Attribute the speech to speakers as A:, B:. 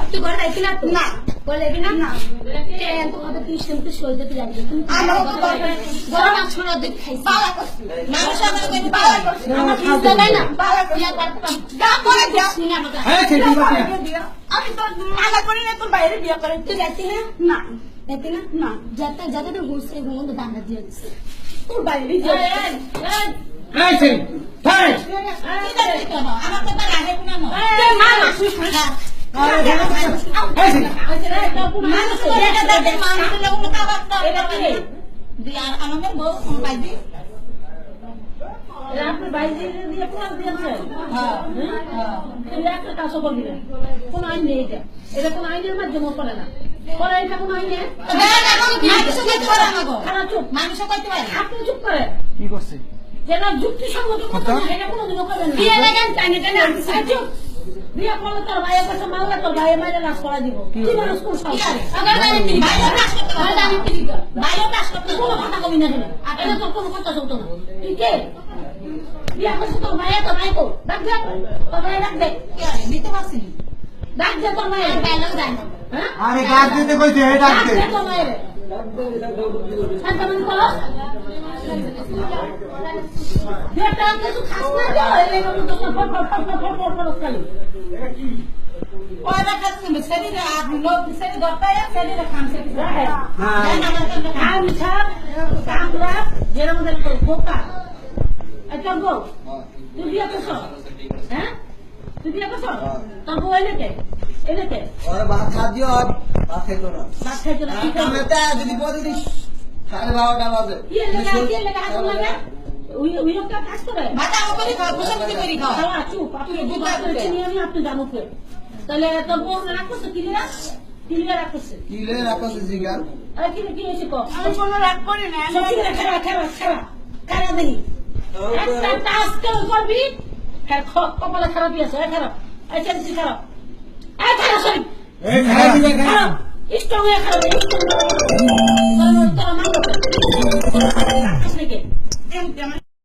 A: তুই ঘরে যাইতি না না বলে যাবি না না তোমাদের তুই শুনতে সইতে তুই যাবি আমার বড় মাছ ছোড়া দেখ খাইছি বাবা করছি মানুষ আমাকে কইতে বাবা করছি আমার খাইতে দেয় না বাবা বিয়া করতাম যা করে বিয়া নিয়ে আমাকে হ্যাঁ ঠিক আছে আমি তো মানা করি না তোর বাইরে বিয়া করে তুই যাইতি না না যাইতি না না যাতে যাতে তো ঘুরছে ঘুমন্ত দাঁড়া দিয়ে দিছে তোর বাইরে দিয়ে এই সেই তাই আমার তো তার আগে কোন না তুই মা মাসু খালা কোন আইন নেই এটা কোন আইনের মাধ্যমে করে না করে এটা কোন আইনে মানুষ করতে পারে আপনি চুপ করে কি করছে যেটা যুক্তিসঙ্গত কথা এটা কোনদিনও করবেন না বিয়ে লাগান টানে টানে চুপ বিয়া করলে তোর ভাইয়ের কাছে মারলে তোর ভাইয়ের মাইরে নাশ করা দিব কি মানুষ কোন সংসারে আবার জানি কি ভাইয়ের নাশ করতে পারে জানি কি ভাইয়ের নাশ করতে কোনো কথা কবি না এটা তোর কোনো কথা চলতো না ঠিক আছে বিয়া করছিস তোর ভাইয়ের তো ভাই কো ডাক দে তোর ভাই ডাক দে কি আরে নিতে পারছিস ডাক দে তোর ভাইয়ের ডায়লগ দেন হ্যাঁ আরে ডাক দিতে কই দে ডাক দে তোর ভাইয়ের শান্ত মন করো বেটা কিছু খাস না যাও এই তো ফট খালি ওরা খাচ্ছে শরীরে আগ লোক শরীরে দরকার শরীরে খামছে হ্যাঁ খাম ছাপ কামলা যেরকম দেখো বোকা এটা গো তুই বিয়ে করছ হ্যাঁ তুই বিয়ে করছ তোর বউ এনেকে ওরা ভাত খাদিও আর ভাত খাইতো না কি করবে তা যদি বলি দিস 12:30 বাজে কি লাগা হাত লাগা ওই লোকটা কাজ করে মাথা উপরে খাও বসে করি খাও খাওয়া চুপ আপনি দুধ করে নিয়ে আমি আপনি জানো কে তাহলে তোর বউ রাখছ কিলে রাখছ জিগার আরে কি হইছে কো আমি কোনো রাগ করি না আমি খারাপ দেই একটা টাস্ক করবি কপালে খারাপ আছে খারাপ আচ্ছা খারাপ সরি খারাপ ইস্টং খারাপ তোর মান